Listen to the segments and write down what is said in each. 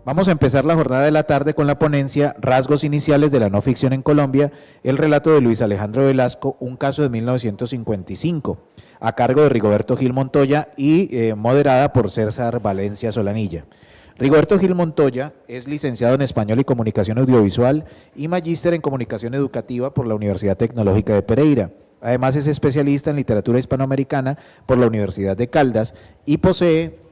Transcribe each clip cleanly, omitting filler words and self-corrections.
Vamos a empezar la jornada de la tarde con la ponencia Rasgos iniciales de la no ficción en Colombia, el relato de Luis Alejandro Velasco, un caso de 1955, a cargo de Rigoberto Gil Montoya y moderada por César Valencia Solanilla. Rigoberto Gil Montoya es licenciado en Español y Comunicación Audiovisual y magíster en Comunicación Educativa por la Universidad Tecnológica de Pereira. Además es especialista en literatura hispanoamericana por la Universidad de Caldas y posee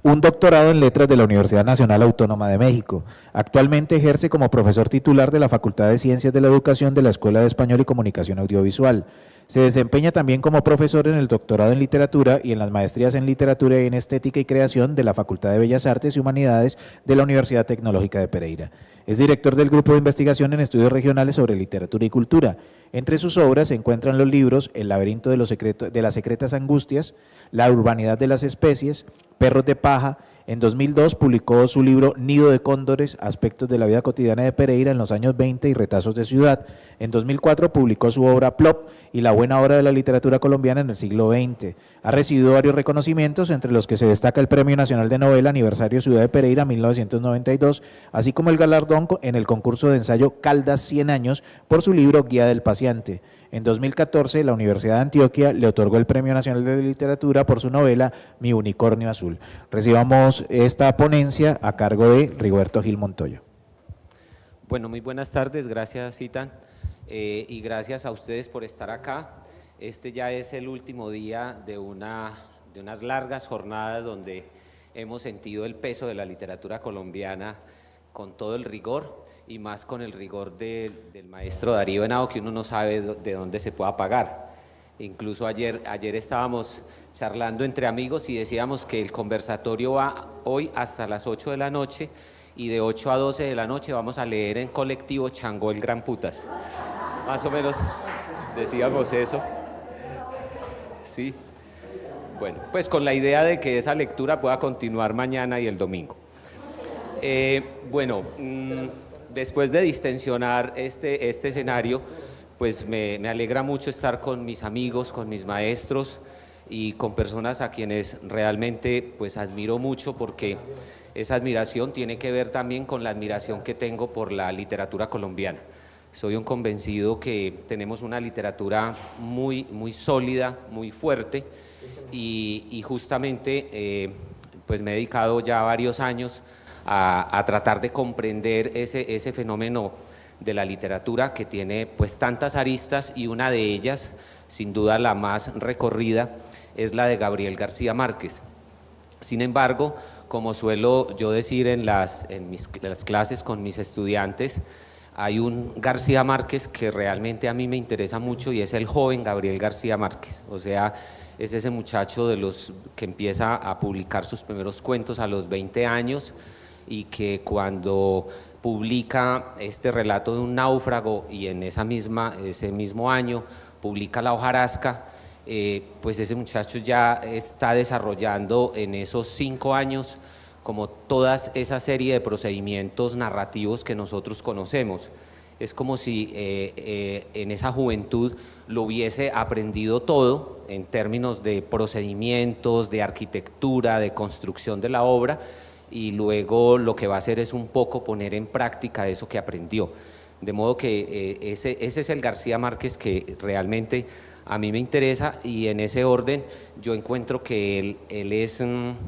un doctorado en Letras de la Universidad Nacional Autónoma de México. Actualmente ejerce como profesor titular de la Facultad de Ciencias de la Educación de la Escuela de Español y Comunicación Audiovisual. Se desempeña también como profesor en el doctorado en Literatura y en las maestrías en Literatura y en Estética y Creación de la Facultad de Bellas Artes y Humanidades de la Universidad Tecnológica de Pereira. Es director del Grupo de Investigación en Estudios Regionales sobre Literatura y Cultura. Entre sus obras se encuentran los libros El laberinto de las secretas angustias, La urbanidad de las especies, Perros de paja. En 2002 publicó su libro Nido de cóndores, aspectos de la vida cotidiana de Pereira en los años 20 y retazos de ciudad. En 2004 publicó su obra Plop y la buena obra de la literatura colombiana en el siglo XX. Ha recibido varios reconocimientos, entre los que se destaca el Premio Nacional de Novela Aniversario Ciudad de Pereira 1992, así como el galardón en el concurso de ensayo Caldas 100 años por su libro Guía del Paseante. En 2014, la Universidad de Antioquia le otorgó el Premio Nacional de Literatura por su novela Mi Unicornio Azul. Recibamos esta ponencia a cargo de Rigoberto Gil Montoya. Bueno, muy buenas tardes, gracias Citan, y gracias a ustedes por estar acá. Este ya es el último día de unas largas jornadas donde hemos sentido el peso de la literatura colombiana con todo el rigor, y más con el rigor del maestro Darío Henao, que uno no sabe de dónde se pueda pagar. Incluso ayer estábamos charlando entre amigos y decíamos que el conversatorio va hoy hasta las 8 de la noche y de 8 a 12 de la noche vamos a leer en colectivo Changó el Gran Putas. Más o menos decíamos eso. Sí. Bueno, pues con la idea de que esa lectura pueda continuar mañana y el domingo. Después de distensionar este escenario, pues me alegra mucho estar con mis amigos, con mis maestros y con personas a quienes realmente pues admiro mucho, porque esa admiración tiene que ver también con la admiración que tengo por la literatura colombiana. Soy un convencido que tenemos una literatura muy sólida, muy fuerte, y justamente pues me he dedicado ya varios años a tratar de comprender ese fenómeno de la literatura que tiene pues tantas aristas, y una de ellas, sin duda la más recorrida, es la de Gabriel García Márquez. Sin embargo, como suelo yo decir en las clases con mis estudiantes, hay un García Márquez que realmente a mí me interesa mucho, y es el joven Gabriel García Márquez. O sea, es ese muchacho de los que empieza a publicar sus primeros cuentos a los 20 años, y que cuando publica este relato de un náufrago y en ese mismo año publica La hojarasca, pues ese muchacho ya está desarrollando en esos 5 años como toda esa serie de procedimientos narrativos que nosotros conocemos. Es como si en esa juventud lo hubiese aprendido todo en términos de procedimientos, de arquitectura, de construcción de la obra, y luego lo que va a hacer es un poco poner en práctica eso que aprendió. De modo que ese es el García Márquez que realmente a mí me interesa, y en ese orden yo encuentro que él es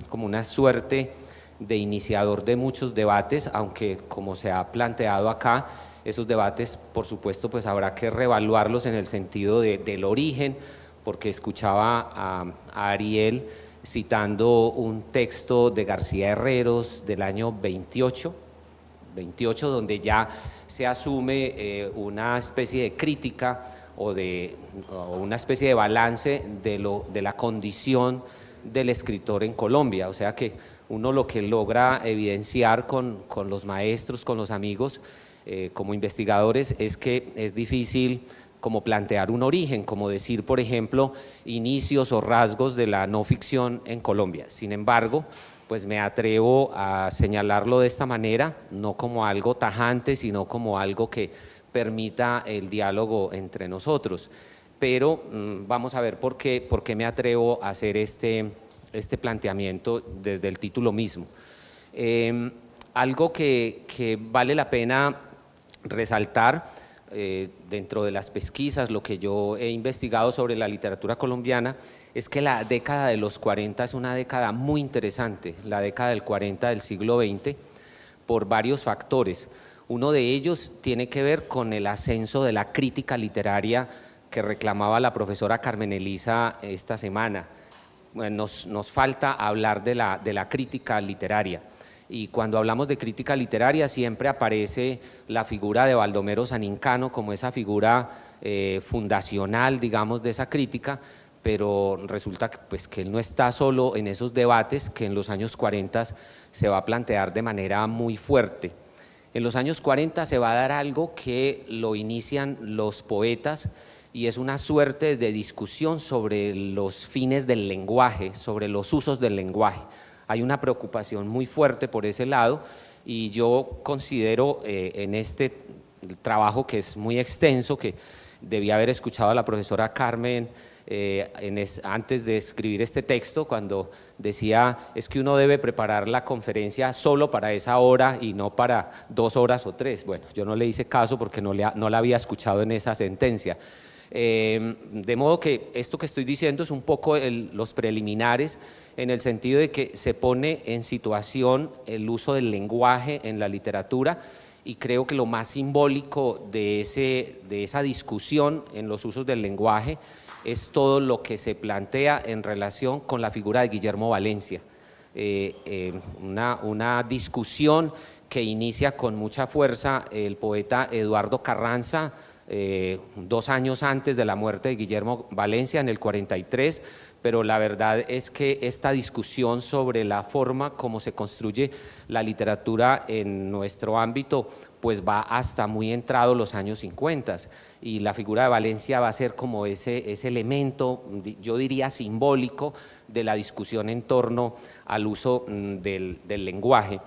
como una suerte de iniciador de muchos debates, aunque como se ha planteado acá, esos debates por supuesto pues habrá que reevaluarlos en el sentido del origen, porque escuchaba a Ariel citando un texto de García Herreros del año 28, donde ya se asume una especie de crítica o una especie de balance de la condición del escritor en Colombia. O sea que uno lo que logra evidenciar con los maestros, con los amigos, como investigadores, es que es difícil como plantear un origen, como decir, por ejemplo, inicios o rasgos de la no ficción en Colombia. Sin embargo, pues me atrevo a señalarlo de esta manera, no como algo tajante, sino como algo que permita el diálogo entre nosotros. Pero vamos a ver por qué me atrevo a hacer este planteamiento desde el título mismo. Algo que vale la pena resaltar dentro de las pesquisas, lo que yo he investigado sobre la literatura colombiana, es que la década de los 40 es una década muy interesante, la década del 40 del siglo XX, por varios factores. Uno de ellos tiene que ver con el ascenso de la crítica literaria que reclamaba la profesora Carmen Elisa esta semana. Bueno, nos falta hablar de la crítica literaria. Y cuando hablamos de crítica literaria siempre aparece la figura de Baldomero Sanincano como esa figura fundacional, digamos, de esa crítica, pero resulta que, pues, que él no está solo en esos debates que en los años 40 se va a plantear de manera muy fuerte. En los años 40 se va a dar algo que lo inician los poetas y es una suerte de discusión sobre los fines del lenguaje, sobre los usos del lenguaje. Hay una preocupación muy fuerte por ese lado y yo considero en este trabajo, que es muy extenso, que debía haber escuchado a la profesora Carmen antes de escribir este texto, cuando decía es que uno debe preparar la conferencia solo para esa hora y no para 2 horas o 3. Bueno, yo no le hice caso porque no la había escuchado en esa sentencia. De modo que esto que estoy diciendo es un poco los preliminares, en el sentido de que se pone en situación el uso del lenguaje en la literatura, y creo que lo más simbólico de esa discusión en los usos del lenguaje es todo lo que se plantea en relación con la figura de Guillermo Valencia. Una discusión que inicia con mucha fuerza el poeta Eduardo Carranza, 2 años antes de la muerte de Guillermo Valencia, en el 43, pero la verdad es que esta discusión sobre la forma como se construye la literatura en nuestro ámbito pues va hasta muy entrado los años 50, y la figura de Valencia va a ser como ese elemento, yo diría simbólico, de la discusión en torno al uso del lenguaje.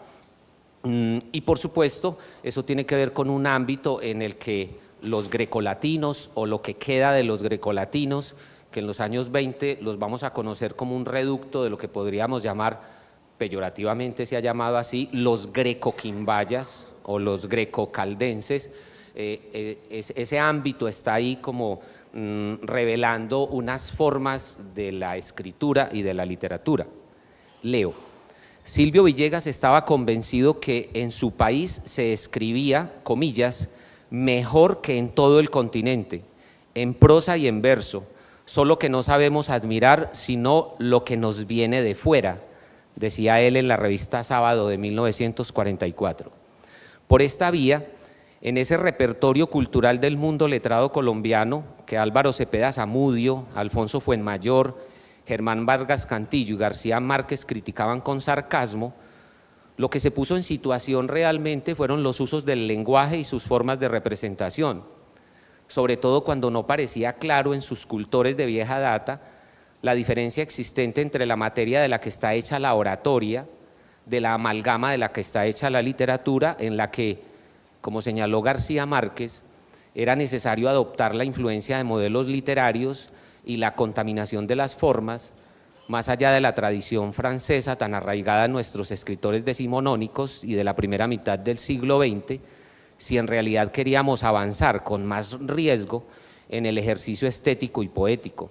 Y por supuesto eso tiene que ver con un ámbito en el que los grecolatinos, o lo que queda de los grecolatinos, que en los años 20 los vamos a conocer como un reducto de lo que podríamos llamar, peyorativamente se ha llamado así, los grecoquimbayas o los grecocaldenses. Ese ámbito está ahí como revelando unas formas de la escritura y de la literatura. Leo: Silvio Villegas estaba convencido que en su país se escribía, comillas, mejor que en todo el continente, en prosa y en verso, solo que no sabemos admirar sino lo que nos viene de fuera, decía él en la revista Sábado de 1944. Por esta vía, en ese repertorio cultural del mundo letrado colombiano que Álvaro Cepeda Zamudio, Alfonso Fuenmayor, Germán Vargas Cantillo y García Márquez criticaban con sarcasmo, lo que se puso en situación realmente fueron los usos del lenguaje y sus formas de representación, sobre todo cuando no parecía claro en sus cultores de vieja data la diferencia existente entre la materia de la que está hecha la oratoria, de la amalgama de la que está hecha la literatura, en la que, como señaló García Márquez, era necesario adoptar la influencia de modelos literarios y la contaminación de las formas, más allá de la tradición francesa tan arraigada en nuestros escritores decimonónicos y de la primera mitad del siglo XX, si en realidad queríamos avanzar con más riesgo en el ejercicio estético y poético.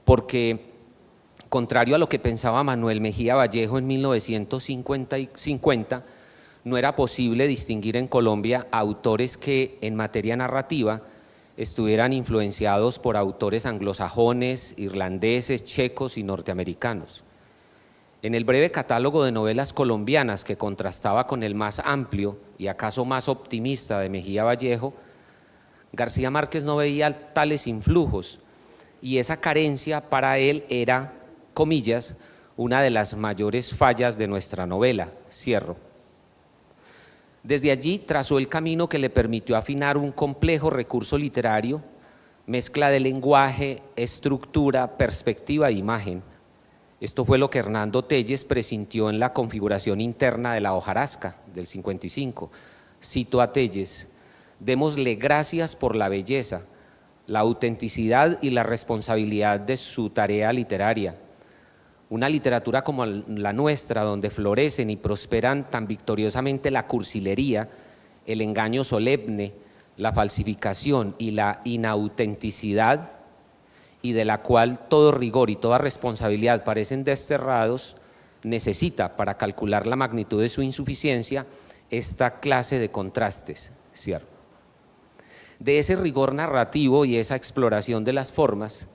Porque, contrario a lo que pensaba Manuel Mejía Vallejo en 1950, no era posible distinguir en Colombia autores que en materia narrativa estuvieran influenciados por autores anglosajones, irlandeses, checos y norteamericanos. En el breve catálogo de novelas colombianas, que contrastaba con el más amplio y acaso más optimista de Mejía Vallejo, García Márquez no veía tales influjos, y esa carencia para él era, comillas, una de las mayores fallas de nuestra novela. Cierro. Desde allí trazó el camino que le permitió afinar un complejo recurso literario, mezcla de lenguaje, estructura, perspectiva e imagen. Esto fue lo que Hernando Telles presintió en la configuración interna de la hojarasca del 55. Cito a Telles: démosle gracias por la belleza, la autenticidad y la responsabilidad de su tarea literaria. una literatura como la nuestra, donde florecen y prosperan tan victoriosamente la cursilería, el engaño solemne, la falsificación y la inautenticidad, y de la cual todo rigor y toda responsabilidad parecen desterrados, necesita, para calcular la magnitud de su insuficiencia, esta clase de contrastes, ¿cierto? De ese rigor narrativo y esa exploración de las formas,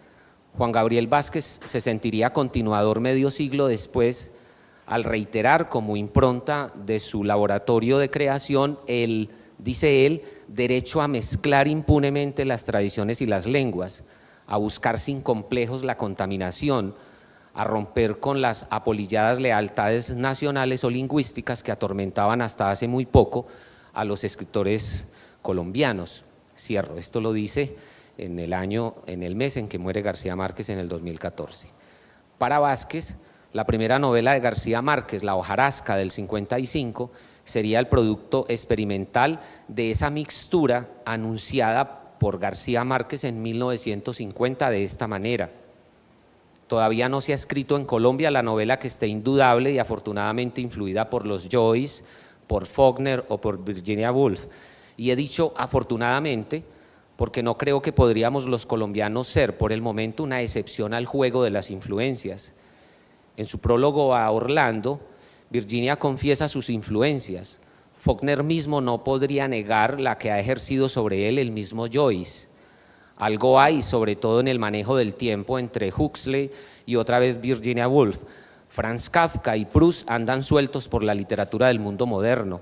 Juan Gabriel Vázquez se sentiría continuador medio siglo después, al reiterar como impronta de su laboratorio de creación el, dice él, derecho a mezclar impunemente las tradiciones y las lenguas, a buscar sin complejos la contaminación, a romper con las apolilladas lealtades nacionales o lingüísticas que atormentaban hasta hace muy poco a los escritores colombianos. Cierro, esto lo dice en el mes en que muere García Márquez en el 2014. Para Vázquez, la primera novela de García Márquez, La hojarasca del 55, sería el producto experimental de esa mixtura anunciada por García Márquez en 1950 de esta manera. Todavía no se ha escrito en Colombia la novela que esté indudable y afortunadamente influida por los Joyce, por Faulkner o por Virginia Woolf. Y he dicho afortunadamente porque no creo que podríamos los colombianos ser por el momento una excepción al juego de las influencias. En su prólogo a Orlando, Virginia confiesa sus influencias. Faulkner mismo no podría negar la que ha ejercido sobre él el mismo Joyce. Algo hay, sobre todo en el manejo del tiempo, entre Huxley y otra vez Virginia Woolf. Franz Kafka y Proust andan sueltos por la literatura del mundo moderno.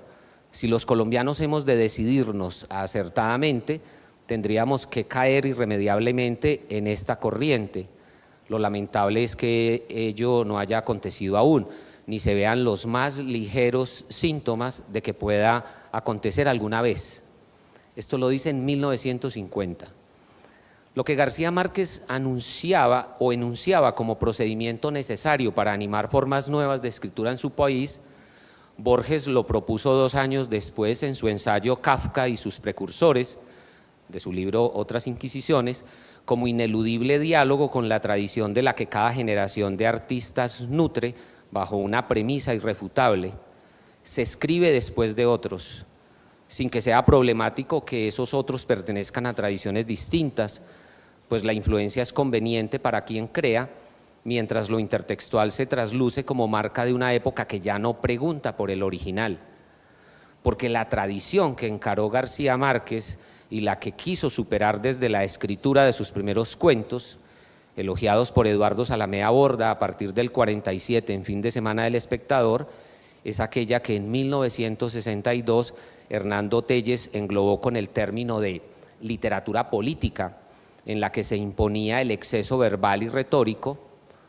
Si los colombianos hemos de decidirnos acertadamente, tendríamos que caer irremediablemente en esta corriente. Lo lamentable es que ello no haya acontecido aún, ni se vean los más ligeros síntomas de que pueda acontecer alguna vez. Esto lo dice en 1950. Lo que García Márquez anunciaba o enunciaba como procedimiento necesario para animar formas nuevas de escritura en su país, Borges lo propuso 2 años después en su ensayo Kafka y sus precursores, de su libro Otras Inquisiciones, como ineludible diálogo con la tradición de la que cada generación de artistas nutre bajo una premisa irrefutable: se escribe después de otros, sin que sea problemático que esos otros pertenezcan a tradiciones distintas, pues la influencia es conveniente para quien crea, mientras lo intertextual se trasluce como marca de una época que ya no pregunta por el original. Porque la tradición que encaró García Márquez y la que quiso superar desde la escritura de sus primeros cuentos, elogiados por Eduardo Salamea Borda a partir del 47 en Fin de Semana del Espectador, es aquella que en 1962 Hernando Telles englobó con el término de literatura política, en la que se imponía el exceso verbal y retórico,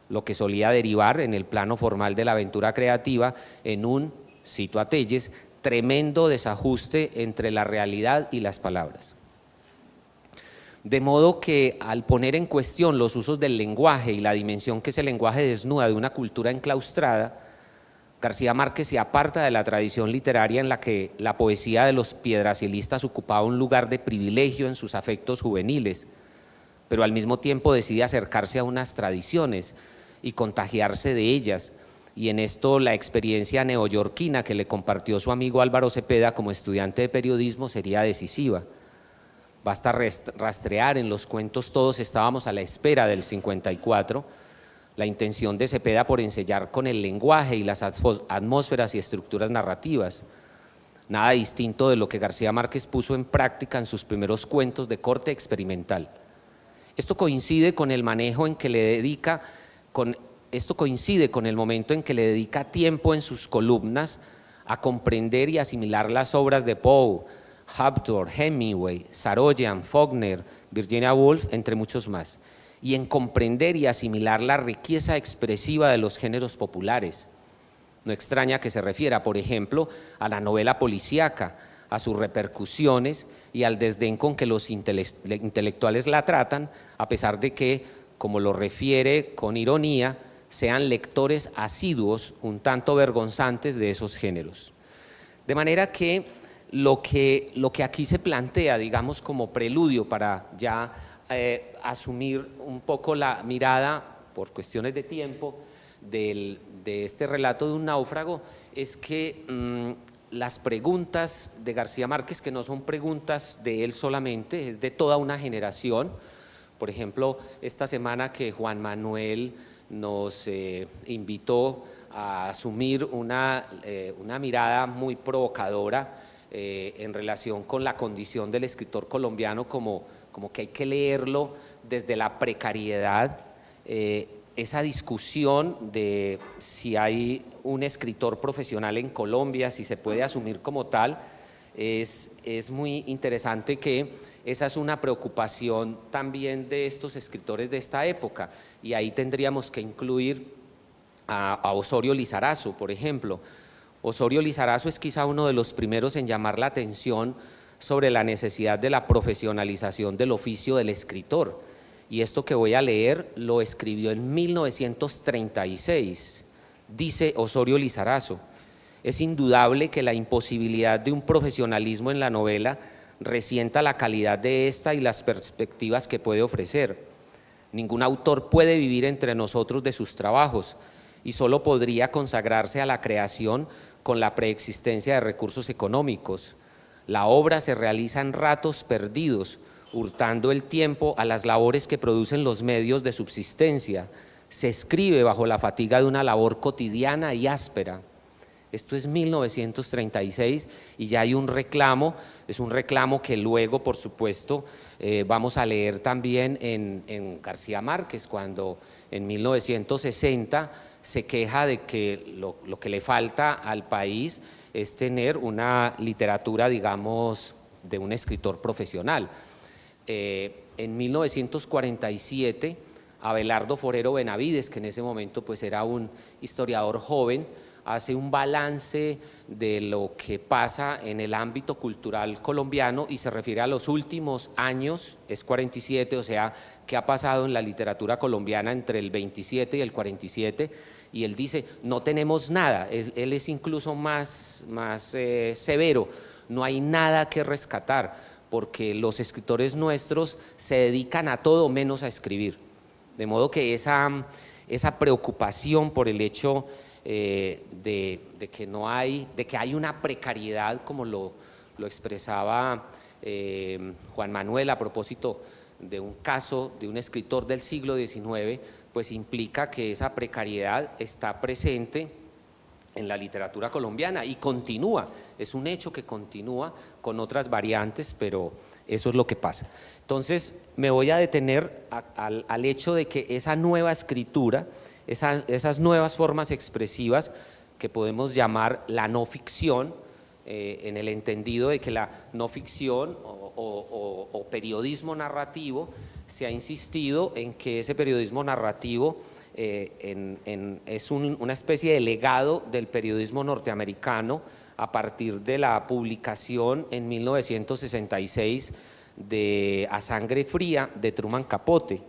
lo que solía derivar en el plano formal de la aventura creativa en un, cito a Telles, tremendo desajuste entre la realidad y las palabras. De modo que al poner en cuestión los usos del lenguaje y la dimensión que ese lenguaje desnuda de una cultura enclaustrada, García Márquez se aparta de la tradición literaria en la que la poesía de los piedracielistas ocupaba un lugar de privilegio en sus afectos juveniles, pero al mismo tiempo decide acercarse a unas tradiciones y contagiarse de ellas, y en esto la experiencia neoyorquina que le compartió su amigo Álvaro Cepeda como estudiante de periodismo sería decisiva. Basta rastrear en los cuentos Todos estábamos a la espera del 54, la intención de Cepeda por ensayar con el lenguaje y las atmósferas y estructuras narrativas, nada distinto de lo que García Márquez puso en práctica en sus primeros cuentos de corte experimental. Esto coincide con el manejo en que le dedica, coincide con el momento en que le dedica tiempo en sus columnas a comprender y asimilar las obras de Poe, Haptor, Hemingway, Saroyan, Faulkner, Virginia Woolf, entre muchos más, y en comprender y asimilar la riqueza expresiva de los géneros populares. No extraña que se refiera, por ejemplo, a la novela policíaca, a sus repercusiones y al desdén con que los intelectuales la tratan, a pesar de que, como lo refiere con ironía, sean lectores asiduos, un tanto vergonzantes de esos géneros. De manera que lo que aquí se plantea, digamos, como preludio para ya asumir un poco la mirada, por cuestiones de tiempo, de este relato de un náufrago es que las preguntas de García Márquez, que no son preguntas de él solamente, es de toda una generación. Por ejemplo, esta semana que Juan Manuel nos invitó a asumir una mirada muy provocadora en relación con la condición del escritor colombiano, como que hay que leerlo desde la precariedad, esa discusión de si hay un escritor profesional en Colombia, si se puede asumir como tal, es muy interesante que esa es una preocupación también de estos escritores de esta época, y ahí tendríamos que incluir a Osorio Lizarazo, por ejemplo. Osorio Lizarazo es quizá uno de los primeros en llamar la atención sobre la necesidad de la profesionalización del oficio del escritor, y esto que voy a leer lo escribió en 1936. Dice Osorio Lizarazo: es indudable que la imposibilidad de un profesionalismo en la novela resienta la calidad de esta y las perspectivas que puede ofrecer. Ningún autor puede vivir entre nosotros de sus trabajos y solo podría consagrarse a la creación con la preexistencia de recursos económicos. La obra se realiza en ratos perdidos, hurtando el tiempo a las labores que producen los medios de subsistencia. Se escribe bajo la fatiga de una labor cotidiana y áspera. Esto es 1936 y ya hay un reclamo, es un reclamo que luego, por supuesto, vamos a leer también en García Márquez, cuando en 1960 se queja de que lo que le falta al país es tener una literatura, digamos, de un escritor profesional. En 1947, Abelardo Forero Benavides, que en ese momento pues era un historiador joven, hace un balance de lo que pasa en el ámbito cultural colombiano y se refiere a los últimos años, es 47, o sea, qué ha pasado en la literatura colombiana entre el 27 y el 47, y él dice, no tenemos nada, él es incluso más severo, no hay nada que rescatar, porque los escritores nuestros se dedican a todo menos a escribir, de modo que esa preocupación por el hecho de que hay una precariedad, como lo expresaba Juan Manuel a propósito de un caso de un escritor del siglo XIX, pues implica que esa precariedad está presente en la literatura colombiana y continúa, es un hecho que continúa con otras variantes, pero eso es lo que pasa. Entonces me voy a detener al hecho de que esa nueva escritura, esas nuevas formas expresivas que podemos llamar la no ficción, en el entendido de que la no ficción o periodismo narrativo, se ha insistido en que ese periodismo narrativo es una especie de legado del periodismo norteamericano a partir de la publicación en 1966 de A Sangre Fría de Truman Capote.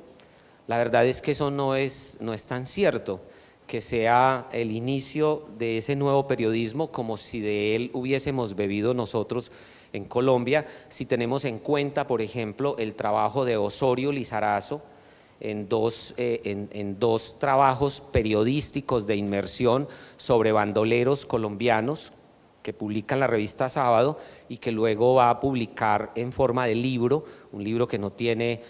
La verdad es que eso no es tan cierto, que sea el inicio de ese nuevo periodismo como si de él hubiésemos bebido nosotros en Colombia, si tenemos en cuenta, por ejemplo, el trabajo de Osorio Lizarazo en dos trabajos periodísticos de inmersión sobre bandoleros colombianos que publica en la revista Sábado y que luego va a publicar en forma de libro, un libro que no tiene,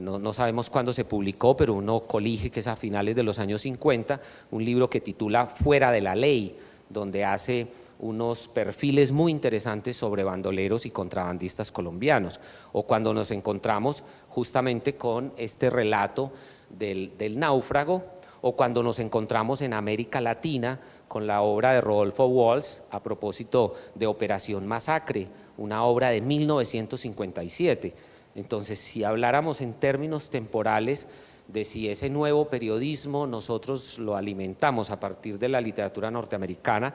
no sabemos cuándo se publicó, pero uno colige que es a finales de los años 50, un libro que titula Fuera de la Ley, donde hace unos perfiles muy interesantes sobre bandoleros y contrabandistas colombianos, o cuando nos encontramos justamente con este relato del náufrago, o cuando nos encontramos en América Latina con la obra de Rodolfo Walsh a propósito de Operación Masacre, una obra de 1957. Entonces, si habláramos en términos temporales de si ese nuevo periodismo nosotros lo alimentamos a partir de la literatura norteamericana,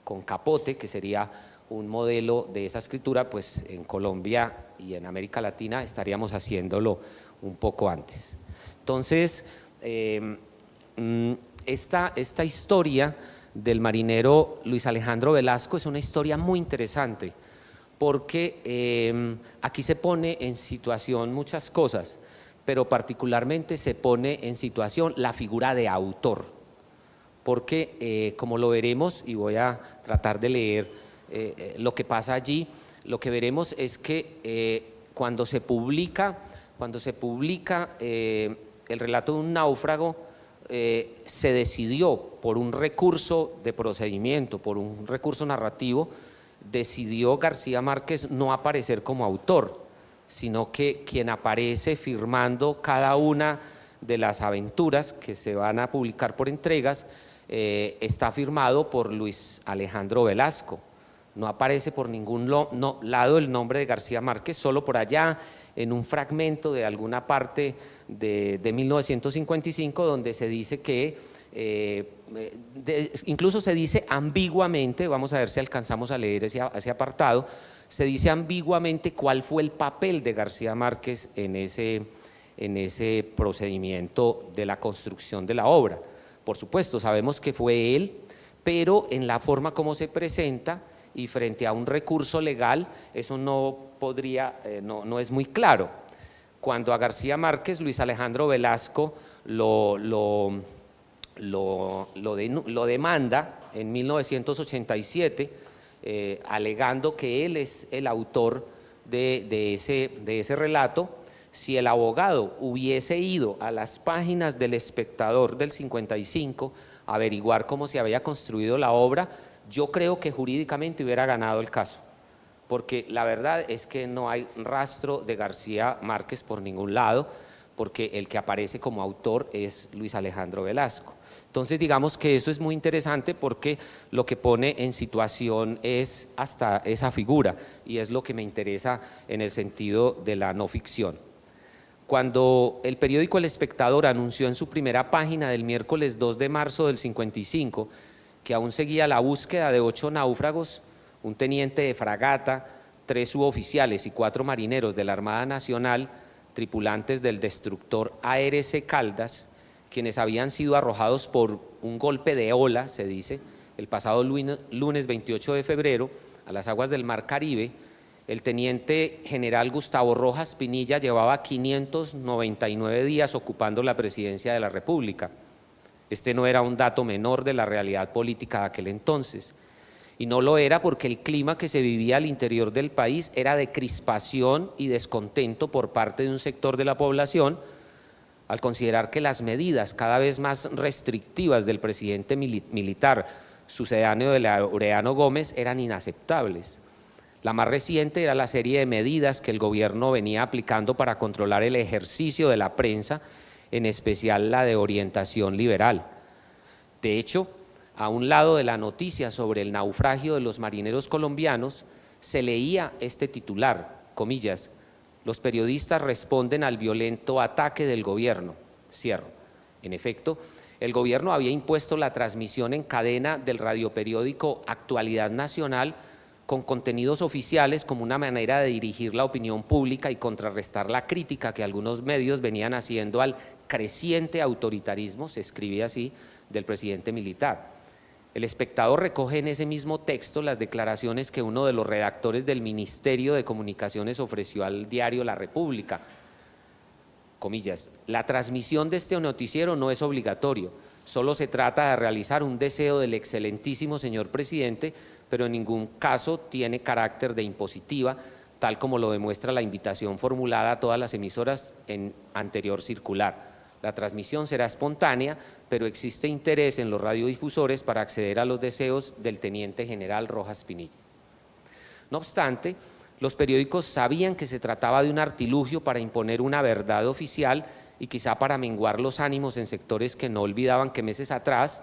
con Capote, que sería un modelo de esa escritura, pues en Colombia y en América Latina estaríamos haciéndolo un poco antes. Entonces, esta historia del marinero Luis Alejandro Velasco es una historia muy interesante, porque aquí se pone en situación muchas cosas, pero particularmente se pone en situación la figura de autor. porque como lo veremos, y voy a tratar de leer lo que pasa allí, lo que veremos es que cuando se publica el relato de un náufrago, se decidió por un recurso de procedimiento, por un recurso narrativo, decidió García Márquez no aparecer como autor, sino que quien aparece firmando cada una de las aventuras que se van a publicar por entregas está firmado por Luis Alejandro Velasco. No aparece por ningún lado el nombre de García Márquez, solo por allá en un fragmento de alguna parte de 1955 donde se dice que, incluso se dice ambiguamente, vamos a ver si alcanzamos a leer ese apartado, se dice ambiguamente cuál fue el papel de García Márquez en ese procedimiento de la construcción de la obra. Por supuesto, sabemos que fue él, pero en la forma como se presenta y frente a un recurso legal, eso no es muy claro. Cuando a García Márquez, Luis Alejandro Velasco lo demanda en 1987, alegando que él es el autor de ese relato. Si el abogado hubiese ido a las páginas del Espectador del 55 a averiguar cómo se había construido la obra, yo creo que jurídicamente hubiera ganado el caso, porque la verdad es que no hay rastro de García Márquez por ningún lado, porque el que aparece como autor es Luis Alejandro Velasco. Entonces digamos que eso es muy interesante porque lo que pone en situación es hasta esa figura, y es lo que me interesa en el sentido de la no ficción. Cuando el periódico El Espectador anunció en su primera página del miércoles 2 de marzo del 55 que aún seguía la búsqueda de 8 náufragos, un teniente de fragata, 3 suboficiales y 4 marineros de la Armada Nacional, tripulantes del destructor ARC Caldas, quienes habían sido arrojados por un golpe de ola, se dice, el pasado lunes 28 de febrero a las aguas del Mar Caribe, el teniente general Gustavo Rojas Pinilla llevaba 599 días ocupando la presidencia de la República. Este no era un dato menor de la realidad política de aquel entonces, y no lo era porque el clima que se vivía al interior del país era de crispación y descontento por parte de un sector de la población, al considerar que las medidas cada vez más restrictivas del presidente militar sucedáneo de Laureano Gómez eran inaceptables. La más reciente era la serie de medidas que el gobierno venía aplicando para controlar el ejercicio de la prensa, en especial la de orientación liberal. De hecho, a un lado de la noticia sobre el naufragio de los marineros colombianos, se leía este titular, comillas, los periodistas responden al violento ataque del gobierno, cierro. En efecto, el gobierno había impuesto la transmisión en cadena del radioperiódico Actualidad Nacional con contenidos oficiales como una manera de dirigir la opinión pública y contrarrestar la crítica que algunos medios venían haciendo al creciente autoritarismo, se escribe así, del presidente militar. El Espectador recoge en ese mismo texto las declaraciones que uno de los redactores del Ministerio de Comunicaciones ofreció al diario La República. Comillas, la transmisión de este noticiero no es obligatorio, solo se trata de realizar un deseo del excelentísimo señor presidente, pero en ningún caso tiene carácter de impositiva, tal como lo demuestra la invitación formulada a todas las emisoras en anterior circular. La transmisión será espontánea, pero existe interés en los radiodifusores para acceder a los deseos del teniente general Rojas Pinilla. No obstante, los periódicos sabían que se trataba de un artilugio para imponer una verdad oficial y quizá para menguar los ánimos en sectores que no olvidaban que meses atrás,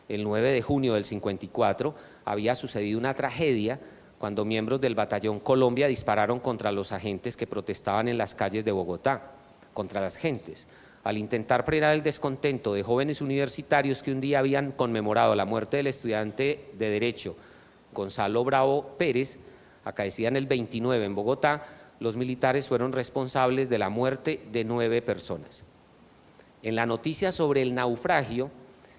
el 9 de junio del 54, había sucedido una tragedia cuando miembros del Batallón Colombia dispararon contra los agentes que protestaban en las calles de Bogotá, contra las gentes, al intentar frenar el descontento de jóvenes universitarios que un día habían conmemorado la muerte del estudiante de Derecho Gonzalo Bravo Pérez, acaecida en el 29 en Bogotá. Los militares fueron responsables de la muerte de 9 personas. En la noticia sobre el naufragio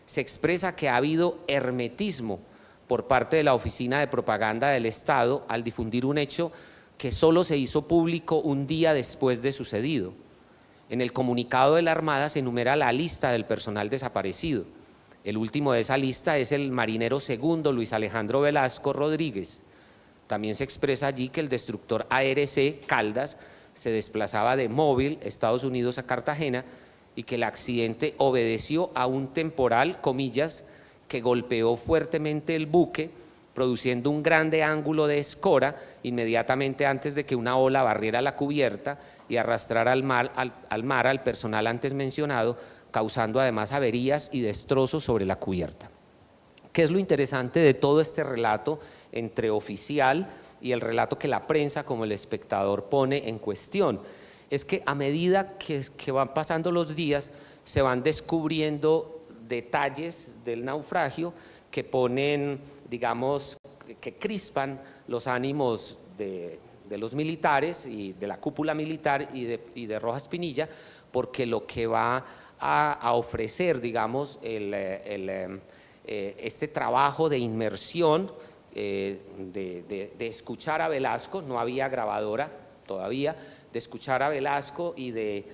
se expresa que ha habido hermetismo por parte de la Oficina de Propaganda del Estado al difundir un hecho que solo se hizo público un día después de sucedido. En el comunicado de la Armada se enumera la lista del personal desaparecido. El último de esa lista es el marinero segundo Luis Alejandro Velasco Rodríguez. También se expresa allí que el destructor ARC Caldas se desplazaba de Móvil, Estados Unidos, a Cartagena, y que el accidente obedeció a un temporal, comillas, que golpeó fuertemente el buque, produciendo un grande ángulo de escora inmediatamente antes de que una ola barriera la cubierta y arrastrara al mar al personal antes mencionado, causando además averías y destrozos sobre la cubierta. ¿Qué es lo interesante de todo este relato entre oficial y el relato que la prensa como el espectador pone en cuestión? Es que a medida que van pasando los días se van descubriendo detalles del naufragio que ponen, digamos, que crispan los ánimos de los militares y de la cúpula militar y de Rojas Pinilla, porque lo que va a ofrecer, digamos, este trabajo de inmersión, de escuchar a Velasco, no había grabadora todavía, de escuchar a Velasco y de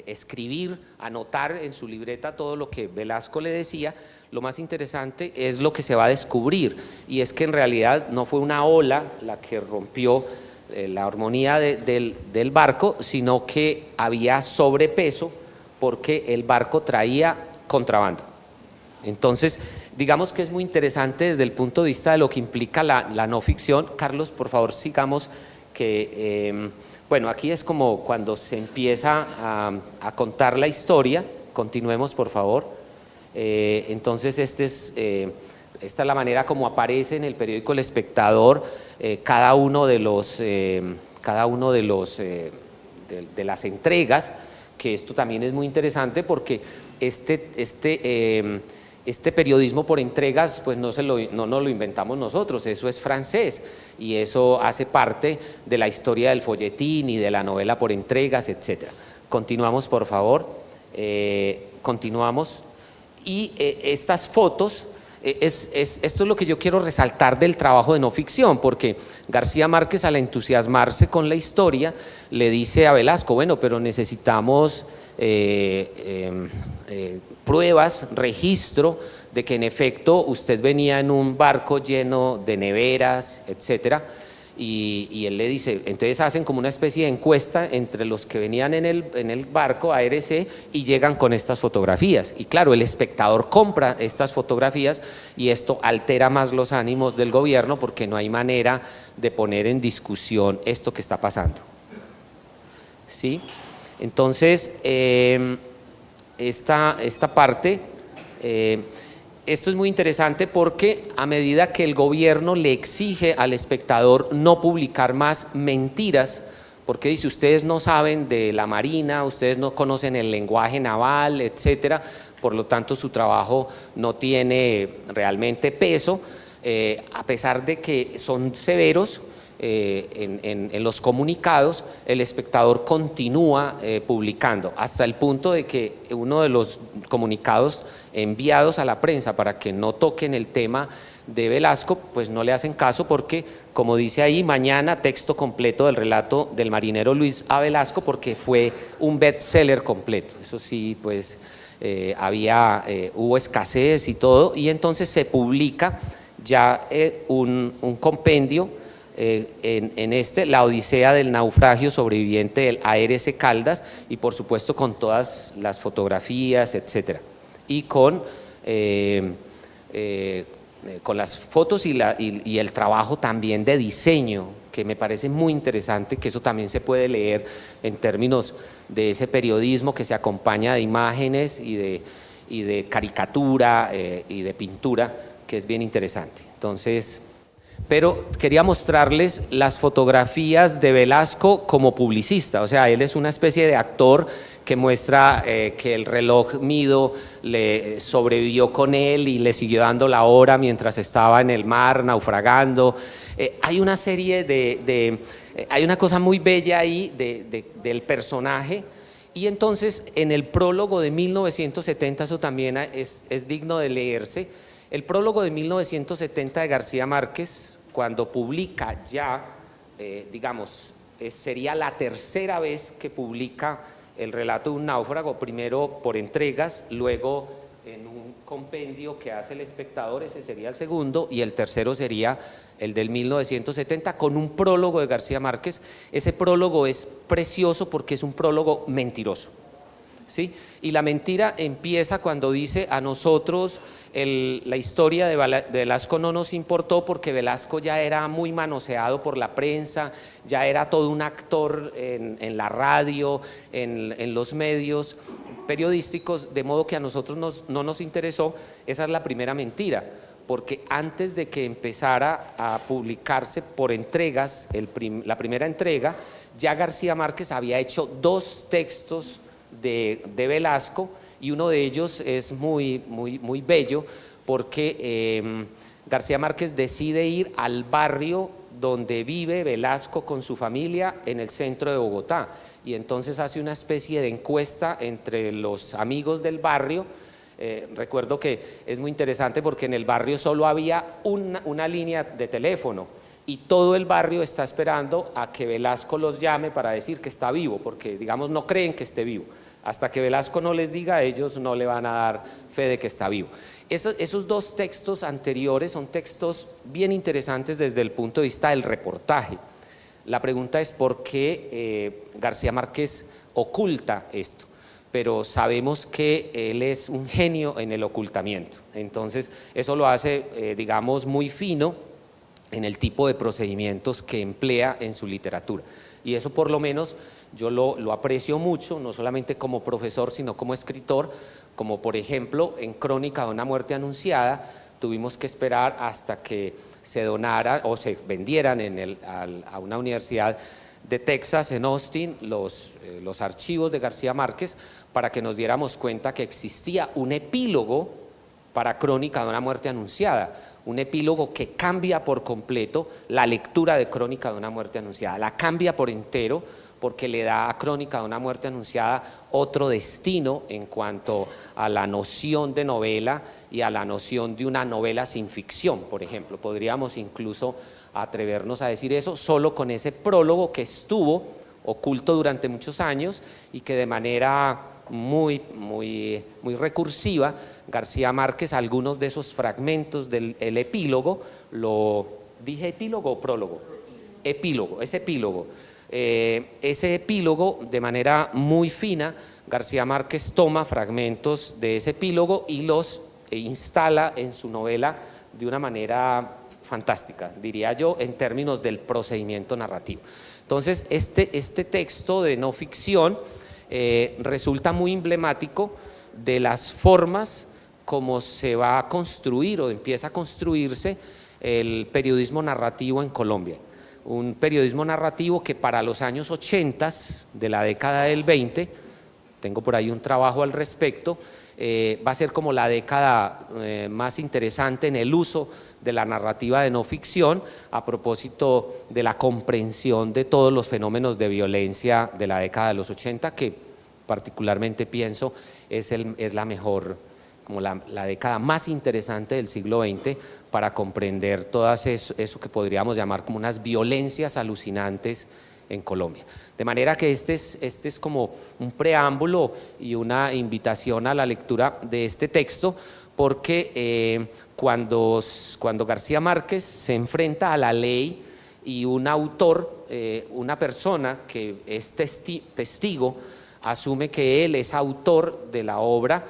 escribir, anotar en su libreta todo lo que Velasco le decía. Lo más interesante es lo que se va a descubrir, y es que en realidad no fue una ola la que rompió la armonía del barco, sino que había sobrepeso porque el barco traía contrabando. Entonces, digamos que es muy interesante desde el punto de vista de lo que implica la no ficción. Carlos, por favor, sigamos, que bueno, aquí es como cuando se empieza a contar la historia. Continuemos, por favor. Entonces, esta es la manera como aparece en el periódico El Espectador cada uno de las entregas, que esto también es muy interesante porque este periodismo por entregas, pues no lo inventamos nosotros, eso es francés, y eso hace parte de la historia del folletín y de la novela por entregas, etcétera. Continuamos, por favor. Continuamos. Y estas fotos, esto es lo que yo quiero resaltar del trabajo de no ficción, porque García Márquez, al entusiasmarse con la historia, le dice a Velasco: bueno, pero necesitamos pruebas, registro de que en efecto usted venía en un barco lleno de neveras, etcétera. Y él le dice, entonces hacen como una especie de encuesta entre los que venían en el barco ARC y llegan con estas fotografías. Y claro, el espectador compra estas fotografías y esto altera más los ánimos del gobierno, porque no hay manera de poner en discusión esto que está pasando. ¿Sí? Entonces, esta parte, esto es muy interesante porque a medida que el gobierno le exige al espectador no publicar más mentiras, porque dice, ustedes no saben de la Marina, ustedes no conocen el lenguaje naval, etcétera, por lo tanto su trabajo no tiene realmente peso, a pesar de que son severos. En los comunicados, el espectador continúa publicando, hasta el punto de que uno de los comunicados enviados a la prensa para que no toquen el tema de Velasco, pues no le hacen caso, porque, como dice ahí, mañana texto completo del relato del marinero Luis A. Velasco, porque fue un bestseller completo. Eso sí, pues hubo escasez y todo, y entonces se publica ya un compendio la Odisea del naufragio sobreviviente del ARC Caldas, y por supuesto con todas las fotografías, etcétera, y con las fotos y el trabajo también de diseño, que me parece muy interesante, que eso también se puede leer en términos de ese periodismo que se acompaña de imágenes y de caricatura y de pintura, que es bien interesante. Entonces, pero quería mostrarles las fotografías de Velasco como publicista, o sea, él es una especie de actor que muestra que el reloj Mido le sobrevivió con él y le siguió dando la hora mientras estaba en el mar naufragando. Hay una serie hay una cosa muy bella ahí del personaje. Y entonces en el prólogo de 1970, eso también es digno de leerse, el prólogo de 1970 de García Márquez, cuando publica ya, digamos, sería la tercera vez que publica el relato de un náufrago, primero por entregas, luego en un compendio que hace El Espectador, ese sería el segundo, y el tercero sería el del 1970, con un prólogo de García Márquez. Ese prólogo es precioso porque es un prólogo mentiroso, ¿sí? Y la mentira empieza cuando dice: a nosotros la historia de Velasco no nos importó porque Velasco ya era muy manoseado por la prensa, ya era todo un actor en la radio, en los medios periodísticos, de modo que a nosotros no nos interesó. Esa es la primera mentira, porque antes de que empezara a publicarse por entregas, la primera entrega, ya García Márquez había hecho 2 textos de Velasco, y uno de ellos es muy bello porque García Márquez decide ir al barrio donde vive Velasco con su familia en el centro de Bogotá, y entonces hace una especie de encuesta entre los amigos del barrio. Recuerdo que es muy interesante porque en el barrio solo había una línea de teléfono, y todo el barrio está esperando a que Velasco los llame para decir que está vivo, porque digamos no creen que esté vivo. Hasta que Velasco no les diga, ellos no le van a dar fe de que está vivo. Esos 2 textos anteriores son textos bien interesantes desde el punto de vista del reportaje. La pregunta es por qué García Márquez oculta esto, pero sabemos que él es un genio en el ocultamiento. Entonces eso lo hace, digamos, muy fino en el tipo de procedimientos que emplea en su literatura, y eso por lo menos yo lo aprecio mucho, no solamente como profesor sino como escritor. Como por ejemplo en Crónica de una muerte anunciada, tuvimos que esperar hasta que se donara o se vendieran a una universidad de Texas, en Austin, los archivos de García Márquez, para que nos diéramos cuenta que existía un epílogo para Crónica de una muerte anunciada, un epílogo que cambia por completo la lectura de Crónica de una muerte anunciada, la cambia por entero, porque le da a Crónica de una muerte anunciada otro destino en cuanto a la noción de novela y a la noción de una novela sin ficción, por ejemplo. Podríamos incluso atrevernos a decir eso solo con ese prólogo que estuvo oculto durante muchos años y que de manera muy recursiva, García Márquez, algunos de esos fragmentos del epílogo, ¿dije epílogo o prólogo? Epílogo, ese epílogo, de manera muy fina, García Márquez toma fragmentos de ese epílogo y los instala en su novela de una manera fantástica, diría yo, en términos del procedimiento narrativo. Entonces, este texto de no ficción resulta muy emblemático de las formas como se va a construir o empieza a construirse el periodismo narrativo en Colombia. Un periodismo narrativo que para los años 80 de la década del 20, tengo por ahí un trabajo al respecto, va a ser como la década más interesante en el uso de la narrativa de no ficción, a propósito de la comprensión de todos los fenómenos de violencia de la década de los 80, que particularmente pienso es la mejor, como la década más interesante del siglo XX para comprender todo eso que podríamos llamar como unas violencias alucinantes en Colombia. De manera que este es como un preámbulo y una invitación a la lectura de este texto, porque cuando García Márquez se enfrenta a la ley y un autor, una persona que es testigo, asume que él es autor de la obra,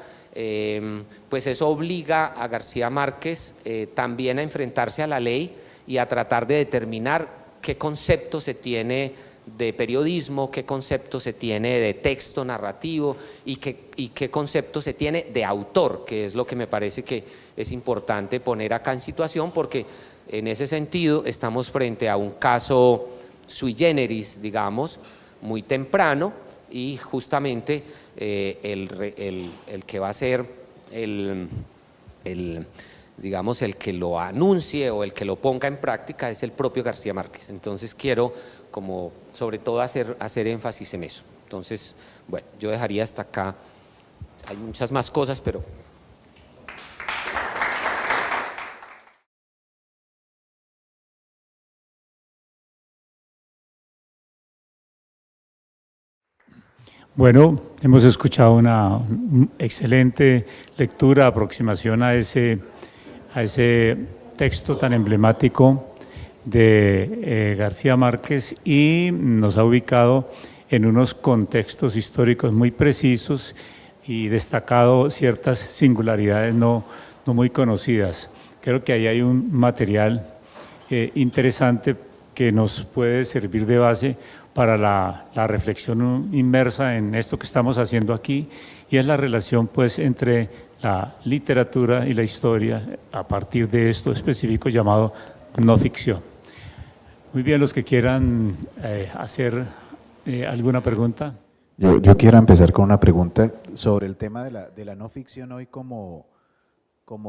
pues eso obliga a García Márquez también a enfrentarse a la ley y a tratar de determinar qué concepto se tiene de periodismo, qué concepto se tiene de texto narrativo y qué concepto se tiene de autor, que es lo que me parece que es importante poner acá en situación, porque en ese sentido estamos frente a un caso sui generis, digamos, muy temprano, y justamente el que va a ser digamos, el que lo anuncie o el que lo ponga en práctica es el propio García Márquez. Entonces quiero como sobre todo hacer énfasis en eso. Entonces, bueno, yo dejaría hasta acá. Hay muchas más cosas, pero... Bueno, hemos escuchado una excelente lectura, aproximación a ese texto tan emblemático de García Márquez, y nos ha ubicado en unos contextos históricos muy precisos y destacado ciertas singularidades no muy conocidas. Creo que ahí hay un material interesante que nos puede servir de base para la reflexión inmersa en esto que estamos haciendo aquí, y es la relación pues entre la literatura y la historia a partir de esto específico llamado no ficción. Muy bien, los que quieran hacer alguna pregunta. Yo quiero empezar con una pregunta sobre el tema de la no ficción hoy como